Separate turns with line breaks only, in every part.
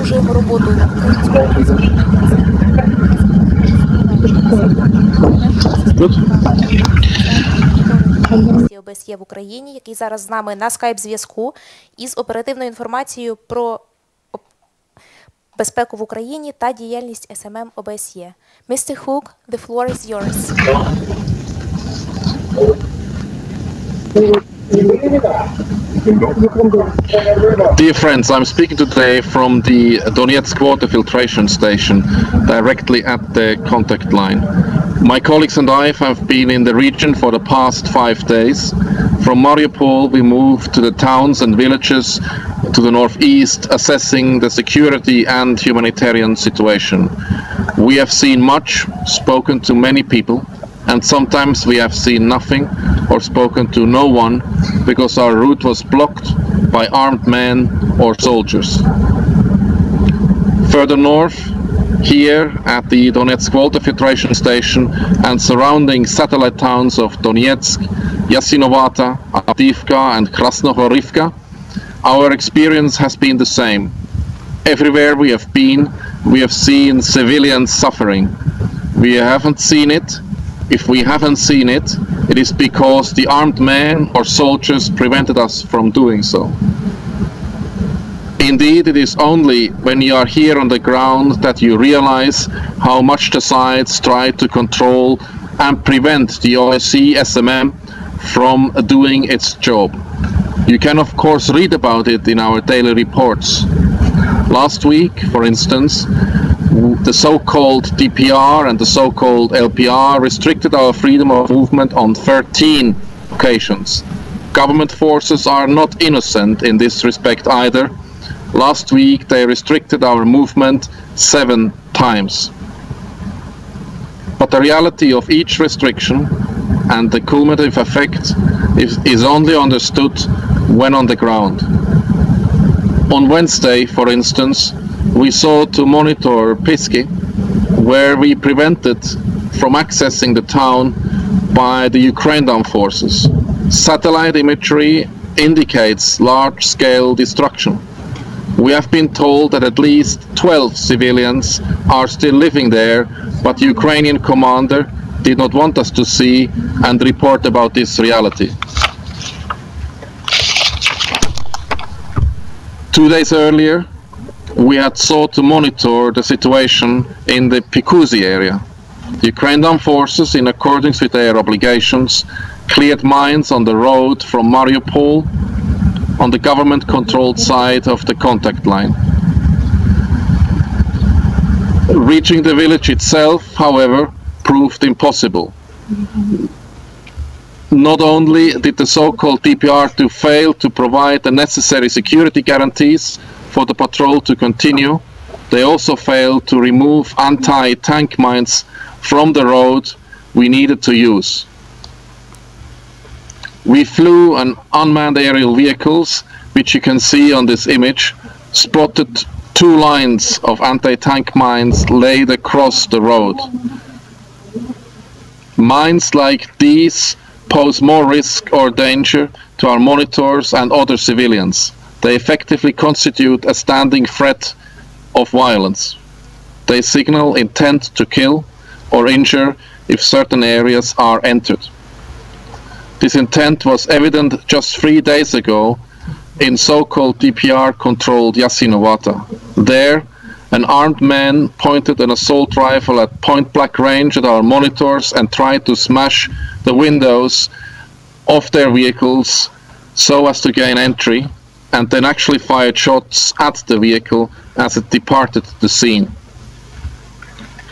продовжуємо роботу ОБСЄ в Україні, який зараз з нами на скайп-зв'язку із оперативною інформацією про безпеку в Україні та діяльність СММ ОБСЄ. Mr. Hook, the floor is yours.
Dear friends, I'm speaking today from the Donetsk water filtration station directly at the contact line. My colleagues and I have been in the region for the past 5 days. From Mariupol we moved to the towns and villages to the northeast, assessing the security and humanitarian situation. We have seen much, spoken to many people, and sometimes we have seen nothing or spoken to no one because our route was blocked by armed men or soldiers. Further north, here at the Donetsk water filtration station and surrounding satellite towns of Donetsk, Yasinovata, Avdiivka and Krasnohorivka, our experience has been the same. Everywhere we have been, we have seen civilians suffering. We haven't seen it. If we haven't seen it, it is because the armed men or soldiers prevented us from doing so. Indeed, it is only when you are here on the ground that you realize how much the sides try to control and prevent the OSCE SMM from doing its job. You can of course read about it in our daily reports. Last week, for instance, the so-called DPR and the so-called LPR restricted our freedom of movement on 13 occasions. Government forces are not innocent in this respect either. Last week they restricted our movement 7 times. But the reality of each restriction and the cumulative effect is only understood when on the ground. On Wednesday, for instance, we saw to monitor Pisky, where we prevented from accessing the town by the Ukraine armed forces. Satellite imagery indicates large-scale destruction. We have been told that at least 12 civilians are still living there, but the Ukrainian commander did not want us to see and report about this reality. 2 days earlier, we had sought to monitor the situation in the Pikuzi area. The Ukrainian armed forces, in accordance with their obligations, cleared mines on the road from Mariupol on the government-controlled side of the contact line. Reaching the village itself, however, proved impossible. Not only did the so-called DPR2 fail to provide the necessary security guarantees for the patrol to continue, they also failed to remove anti-tank mines from the road we needed to use. We flew an unmanned aerial vehicles, which you can see on this image, spotted 2 lines of anti-tank mines laid across the road. Mines like these pose more risk or danger to our monitors and other civilians. They effectively constitute a standing threat of violence. They signal intent to kill or injure if certain areas are entered. This intent was evident just 3 days ago in so-called DPR-controlled Yasinovata. There, an armed man pointed an assault rifle at point-blank range at our monitors and tried to smash the windows of their vehicles so as to gain entry, and then actually fired shots at the vehicle as it departed the scene.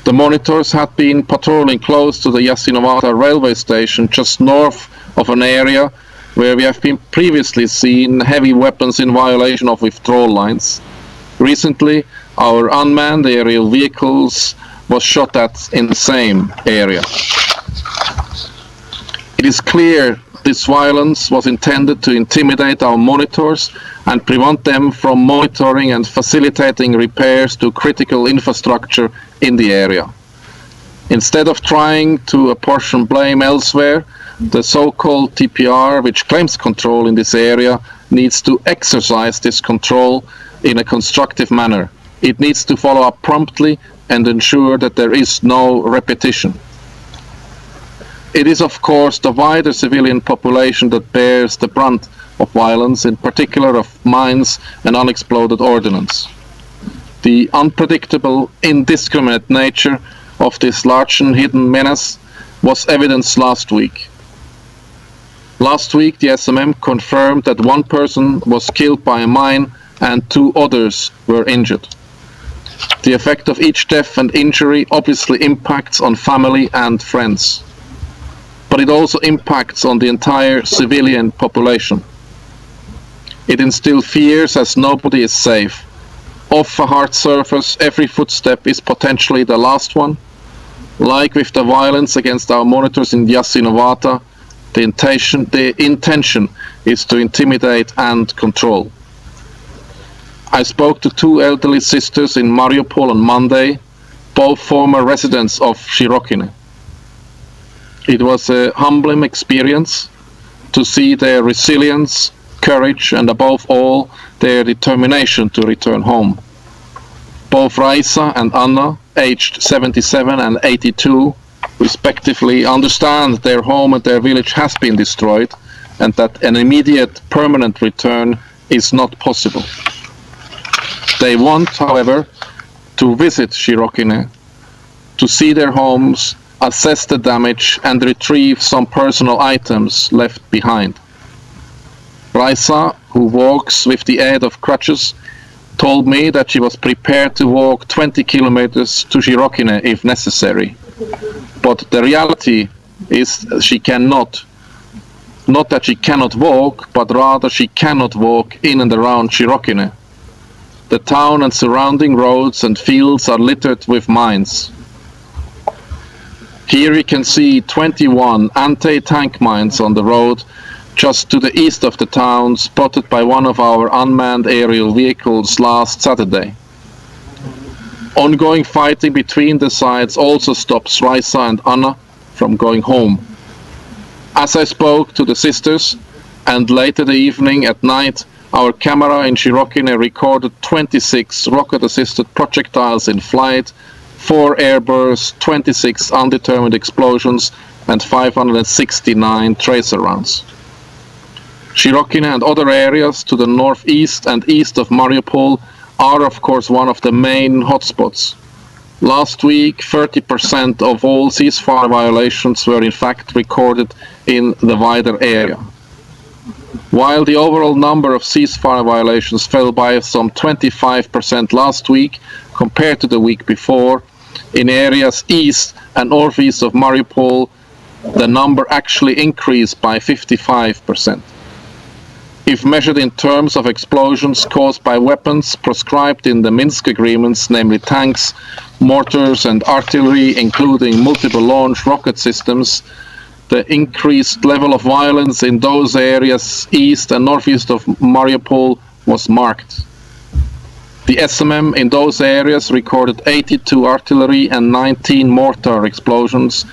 The monitors had been patrolling close to the Yasinovata railway station just north of an area where we have been previously seen heavy weapons in violation of withdrawal lines. Recently, our unmanned aerial vehicles was shot at in the same area. It is clear this violence was intended to intimidate our monitors and prevent them from monitoring and facilitating repairs to critical infrastructure in the area. Instead of trying to apportion blame elsewhere, the so-called TPR, which claims control in this area, needs to exercise this control in a constructive manner. It needs to follow up promptly and ensure that there is no repetition. It is, of course, the wider civilian population that bears the brunt of violence, in particular of mines and unexploded ordnance. The unpredictable, indiscriminate nature of this large and hidden menace was evidenced last week. Last week, the SMM confirmed that one person was killed by a mine and 2 others were injured. The effect of each death and injury obviously impacts on family and friends, but it also impacts on the entire civilian population. It instills fears as nobody is safe. Off a hard surface, every footstep is potentially the last one. Like with the violence against our monitors in Jasinavatha, the intention is to intimidate and control. I spoke to 2 elderly sisters in Mariupol on Monday, both former residents of Shirokine. It was a humbling experience to see their resilience, courage, and above all, their determination to return home. Both Raisa and Anna, aged 77 and 82, respectively, understand their home and their village has been destroyed and that an immediate permanent return is not possible. They want, however, to visit Shirokine, to see their homes, assess the damage, and retrieve some personal items left behind. Raisa, who walks with the aid of crutches, told me that she was prepared to walk 20 kilometers to Shirokine if necessary. But the reality is she cannot. Not that she cannot walk, but rather she cannot walk in and around Shirokine. The town and surrounding roads and fields are littered with mines. Here you can see 21 anti-tank mines on the road just to the east of the town, spotted by one of our unmanned aerial vehicles last Saturday. Ongoing fighting between the sides also stops Raisa and Anna from going home. As I spoke to the sisters, and later the evening at night, our camera in Shirokine recorded 26 rocket-assisted projectiles in flight, 4 airbursts, 26 undetermined explosions, and 569 tracer rounds. Shirokine and other areas to the northeast and east of Mariupol are, of course, one of the main hotspots. Last week, 30% of all ceasefire violations were in fact recorded in the wider area. While the overall number of ceasefire violations fell by some 25% last week compared to the week before, in areas east and northeast of Mariupol, the number actually increased by 55%. If measured in terms of explosions caused by weapons prescribed in the Minsk agreements, namely tanks, mortars and artillery, including multiple launch rocket systems, the increased level of violence in those areas east and northeast of Mariupol was marked. The SMM in those areas recorded 82 artillery and 19 mortar explosions,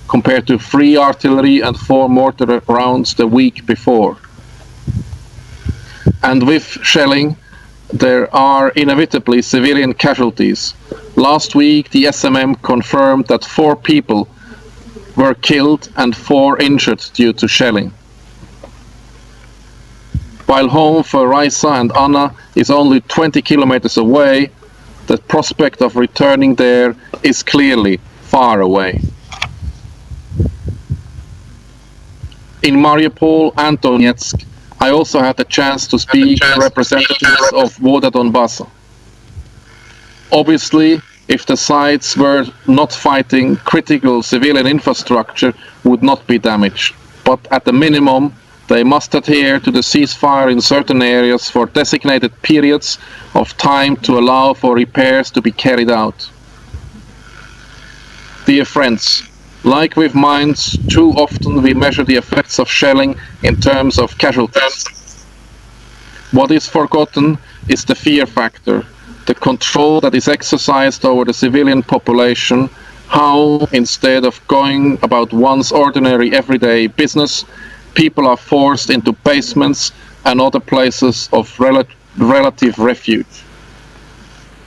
compared to 3 artillery and 4 mortar rounds the week before. And with shelling, there are inevitably civilian casualties. Last week, the SMM confirmed that 4 people were killed and 4 injured due to shelling. While home for Raisa and Anna is only 20 kilometers away, the prospect of returning there is clearly far away. In Mariupol and Donetsk, I also had the chance to speak to representatives of Voda Donbassa. Obviously, if the sides were not fighting, critical civilian infrastructure would not be damaged. But at the minimum, they must adhere to the ceasefire in certain areas for designated periods of time to allow for repairs to be carried out. Dear friends, like with mines, too often we measure the effects of shelling in terms of casualties. What is forgotten is the fear factor, the control that is exercised over the civilian population, how, instead of going about one's ordinary everyday business, people are forced into basements and other places of relative refuge.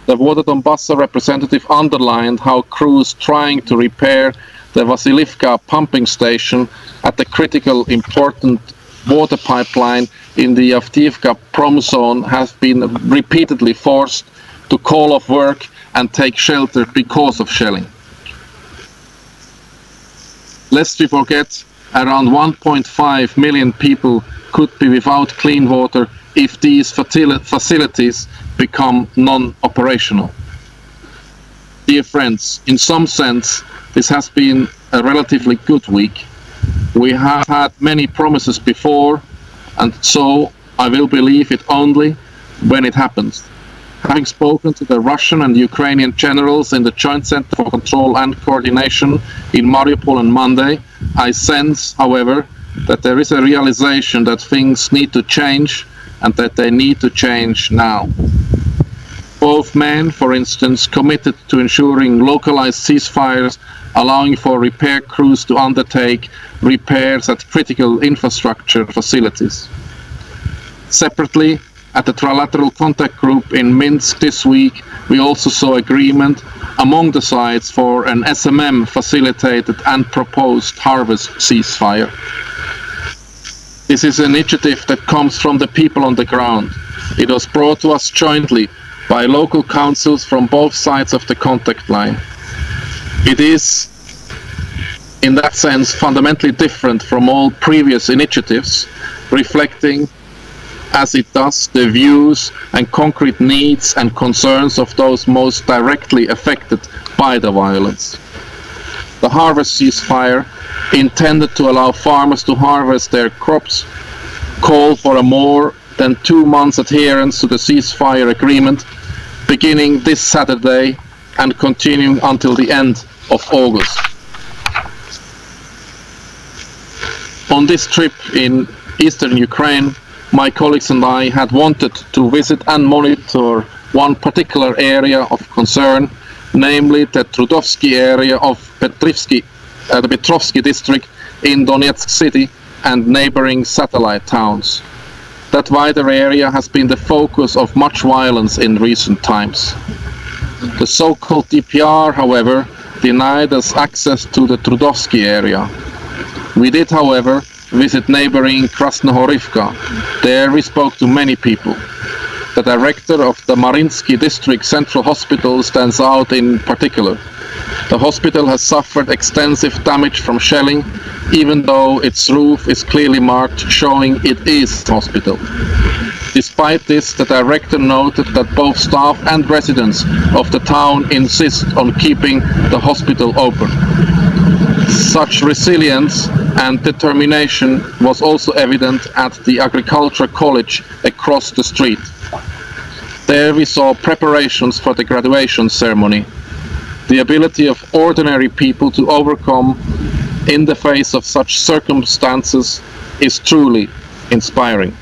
The Water Donbassa representative underlined how crews trying to repair the Vasilivka pumping station at the critical important water pipeline in the Avdiivka prom zone have been repeatedly forced to call off work and take shelter because of shelling. Lest we forget, around 1.5 million people could be without clean water if these facilities become non-operational. Dear friends, in some sense, this has been a relatively good week. We have had many promises before, and so I will believe it only when it happens. Having spoken to the Russian and Ukrainian generals in the Joint Center for Control and Coordination in Mariupol on Monday, I sense, however, that there is a realization that things need to change and that they need to change now. Both men, for instance, committed to ensuring localized ceasefires, allowing for repair crews to undertake repairs at critical infrastructure facilities. Separately, at the Trilateral Contact Group in Minsk this week, we also saw agreement among the sides for an SMM-facilitated and proposed harvest ceasefire. This is an initiative that comes from the people on the ground. It was brought to us jointly by local councils from both sides of the contact line. It is, in that sense, fundamentally different from all previous initiatives, reflecting, as it does, the views and concrete needs and concerns of those most directly affected by the violence. The harvest ceasefire, intended to allow farmers to harvest their crops, called for a more than 2 months adherence to the ceasefire agreement, beginning this Saturday and continuing until the end of August. On this trip in eastern Ukraine, my colleagues and I had wanted to visit and monitor one particular area of concern, namely the Trudovsky area of the Petrovsky district in Donetsk city and neighboring satellite towns. That wider area has been the focus of much violence in recent times. The so-called DPR, however, denied us access to the Trudovsky area. We did, however, visit neighboring Krasnohorivka. There we spoke to many people. The director of the Mariinsky District Central Hospital stands out in particular. The hospital has suffered extensive damage from shelling, even though its roof is clearly marked showing it is a hospital. Despite this, the director noted that both staff and residents of the town insist on keeping the hospital open. Such resilience and determination was also evident at the Agricultural College across the street. There we saw preparations for the graduation ceremony. The ability of ordinary people to overcome in the face of such circumstances is truly inspiring.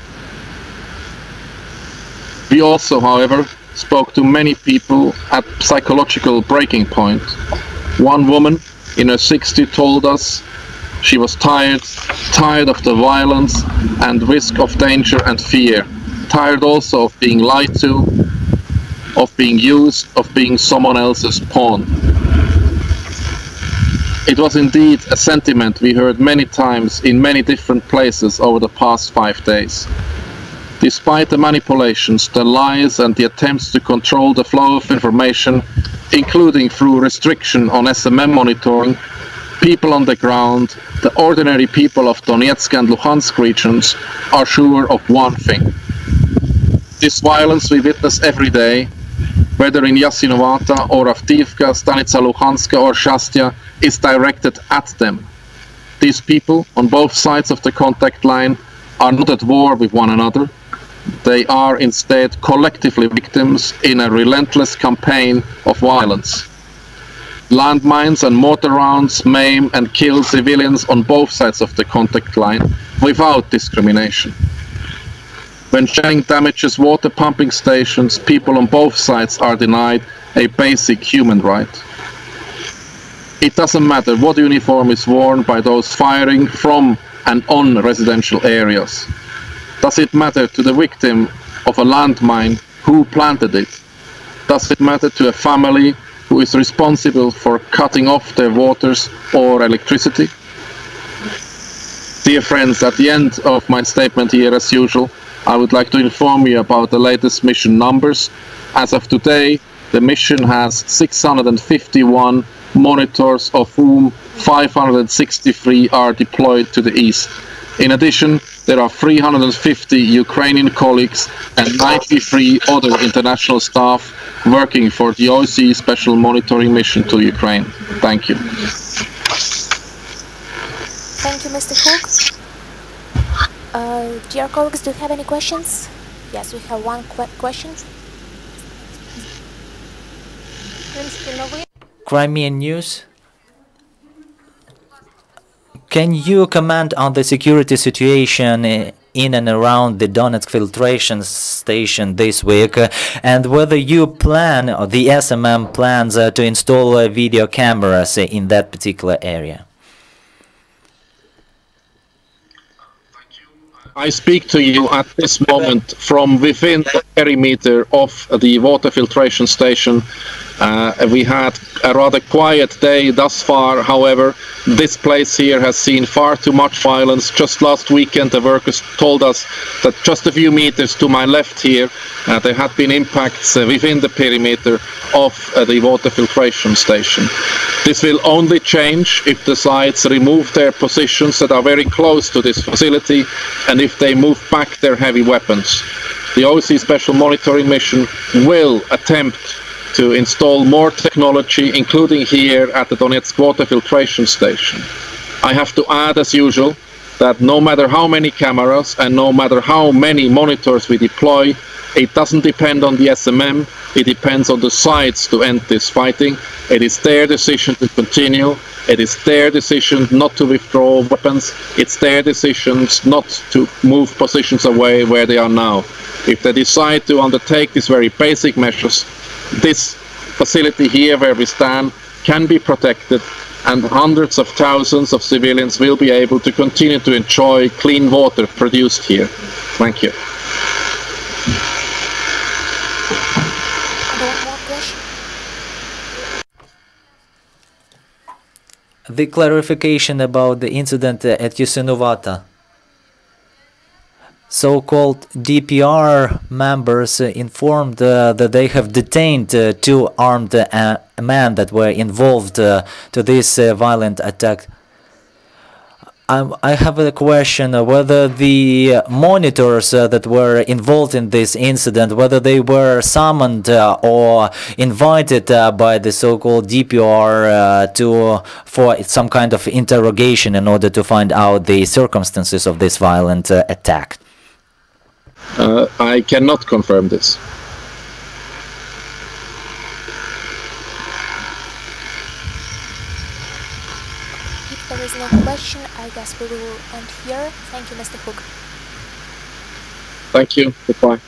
We also, however, spoke to many people at psychological breaking point. One woman in her 60s told us she was tired of the violence and risk of danger and fear, tired also of being lied to, of being used, of being someone else's pawn. It was indeed a sentiment we heard many times in many different places over the past 5 days. Despite the manipulations, the lies and the attempts to control the flow of information, including through restriction on SMM monitoring, people on the ground, the ordinary people of Donetsk and Luhansk regions, are sure of one thing. This violence we witness every day, whether in Yasinovata or Avdiivka, Stanica Luhanska or Shastia, is directed at them. These people, on both sides of the contact line, are not at war with one another. They are instead collectively victims in a relentless campaign of violence. Landmines and mortar rounds maim and kill civilians on both sides of the contact line without discrimination. When shelling damages water pumping stations, people on both sides are denied a basic human right. It doesn't matter what uniform is worn by those firing from and on residential areas. Does it matter to the victim of a landmine who planted it? Does it matter to a family who is responsible for cutting off their waters or electricity? Dear friends, at the end of my statement here, as usual, I would like to inform you about the latest mission numbers. As of today, the mission has 651 monitors, of whom 563 are deployed to the east. In addition, there are 350 Ukrainian colleagues and 93 other international staff working for the OSCE Special Monitoring Mission to Ukraine. Thank you.
Thank you, Mr. Hook. Dear colleagues, do you have any questions? Yes, we have one question.
Crimean News. Can you comment on the security situation in and around the Donetsk filtration station this week, and whether you plan, or the SMM plans, to install video cameras in that particular area?
I speak to you at this moment from within the perimeter of the water filtration station. We had a rather quiet day thus far. However, this place here has seen far too much violence. Just last weekend, the workers told us that just a few meters to my left here, there had been impacts within the perimeter of the water filtration station. This will only change if the sites remove their positions that are very close to this facility, and if they move back their heavy weapons. The OSCE Special Monitoring Mission will attempt to install more technology, including here at the Donetsk water filtration station. I have to add, as usual, that no matter how many cameras and no matter how many monitors we deploy, it doesn't depend on the SMM, it depends on the sides to end this fighting. It is their decision to continue, it is their decision not to withdraw weapons, it's their decisions not to move positions away where they are now. If they decide to undertake these very basic measures, this facility here where we stand can be protected, and hundreds of thousands of civilians will be able to continue to enjoy clean water produced here. Thank you.
The clarification about the incident at Yasynovata. So-called DPR members informed that they have detained two armed men that were involved to this violent attack. I have a question, whether the monitors that were involved in this incident, whether they were summoned or invited by the so-called DPR for some kind of interrogation in order to find out the circumstances of this violent attack.
I cannot confirm this.
If there is no question, I guess we will end here. Thank you, Mr. Hook.
Thank you. Goodbye.